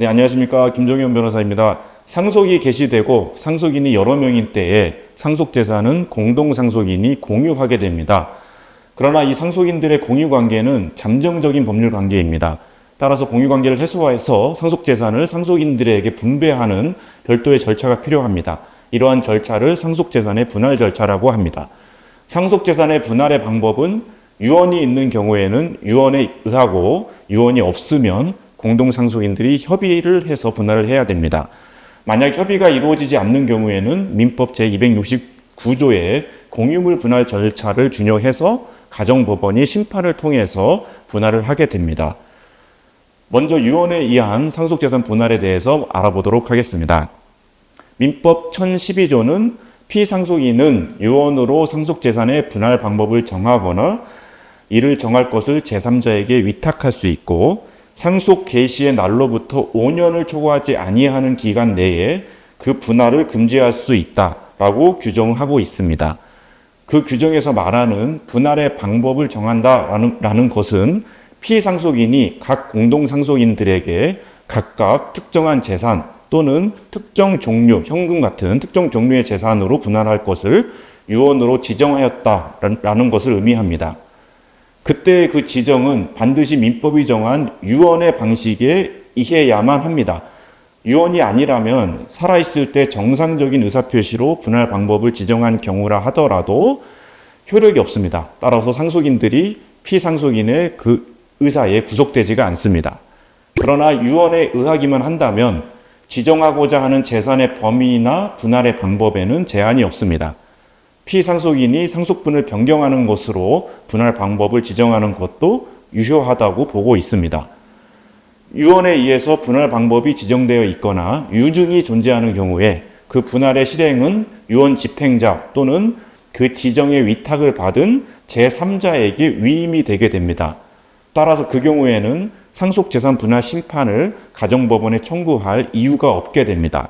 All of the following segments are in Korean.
네, 안녕하십니까. 김종현 변호사입니다. 상속이 개시되고 상속인이 여러 명인 때에 상속재산은 공동상속인이 공유하게 됩니다. 그러나 이 상속인들의 공유관계는 잠정적인 법률관계입니다. 따라서 공유관계를 해소해서 상속재산을 상속인들에게 분배하는 별도의 절차가 필요합니다. 이러한 절차를 상속재산의 분할 절차라고 합니다. 상속재산의 분할의 방법은 유언이 있는 경우에는 유언에 의하고 유언이 없으면 공동상속인들이 협의를 해서 분할을 해야 됩니다. 만약 협의가 이루어지지 않는 경우에는 민법 제269조의 공유물 분할 절차를 준용해서 가정법원이 심판을 통해서 분할을 하게 됩니다. 먼저 유언에 의한 상속재산 분할에 대해서 알아보도록 하겠습니다. 민법 1012조는 피상속인은 유언으로 상속재산의 분할 방법을 정하거나 이를 정할 것을 제3자에게 위탁할 수 있고 상속 개시의 날로부터 5년을 초과하지 아니하는 기간 내에 그 분할을 금지할 수 있다라고 규정하고 있습니다. 그 규정에서 말하는 분할의 방법을 정한다라는 것은 피상속인이 각 공동상속인들에게 각각 특정한 재산 또는 특정 종류, 현금 같은 특정 종류의 재산으로 분할할 것을 유언으로 지정하였다라는 것을 의미합니다. 그때 그 지정은 반드시 민법이 정한 유언의 방식에 의해야만 합니다. 유언이 아니라면 살아있을 때 정상적인 의사표시로 분할 방법을 지정한 경우라 하더라도 효력이 없습니다. 따라서 상속인들이 피상속인의 그 의사에 구속되지가 않습니다. 그러나 유언에 의하기만 한다면 지정하고자 하는 재산의 범위나 분할의 방법에는 제한이 없습니다. 피상속인이 상속분을 변경하는 것으로 분할 방법을 지정하는 것도 유효하다고 보고 있습니다. 유언에 의해서 분할 방법이 지정되어 있거나 유증이 존재하는 경우에 그 분할의 실행은 유언 집행자 또는 그 지정의 위탁을 받은 제3자에게 위임이 되게 됩니다. 따라서 그 경우에는 상속재산 분할 심판을 가정법원에 청구할 이유가 없게 됩니다.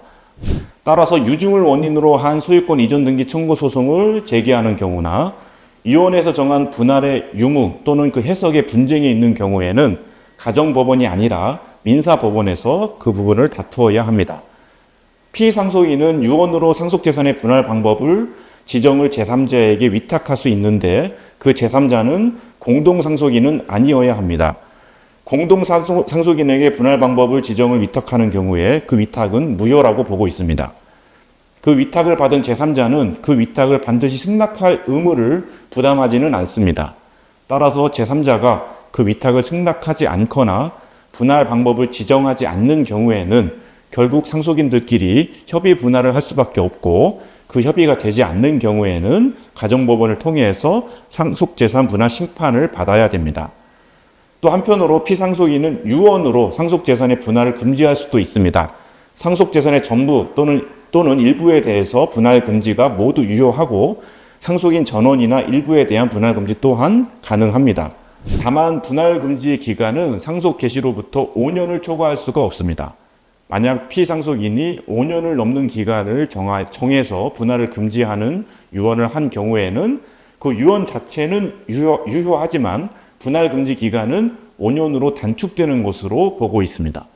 따라서 유증을 원인으로 한 소유권 이전 등기 청구 소송을 제기하는 경우나 유언에서 정한 분할의 유무 또는 그 해석에 분쟁이 있는 경우에는 가정법원이 아니라 민사법원에서 그 부분을 다투어야 합니다. 피상속인은 유언으로 상속재산의 분할 방법을 지정을 제3자에게 위탁할 수 있는데 그 제3자는 공동상속인은 아니어야 합니다. 공동상속인에게 분할 방법을 지정을 위탁하는 경우에 그 위탁은 무효라고 보고 있습니다. 그 위탁을 받은 제3자는 그 위탁을 반드시 승낙할 의무를 부담하지는 않습니다. 따라서 제3자가 그 위탁을 승낙하지 않거나 분할 방법을 지정하지 않는 경우에는 결국 상속인들끼리 협의 분할을 할 수밖에 없고 그 협의가 되지 않는 경우에는 가정법원을 통해서 상속재산 분할 심판을 받아야 됩니다. 또 한편으로 피상속인은 유언으로 상속재산의 분할을 금지할 수도 있습니다. 상속재산의 전부 또는 일부에 대해서 분할 금지가 모두 유효하고 상속인 전원이나 일부에 대한 분할 금지 또한 가능합니다. 다만 분할 금지의 기간은 상속 개시로부터 5년을 초과할 수가 없습니다. 만약 피상속인이 5년을 넘는 기간을 정해서 분할을 금지하는 유언을 한 경우에는 그 유언 자체는 유효하지만 분할 금지 기간은 5년으로 단축되는 것으로 보고 있습니다.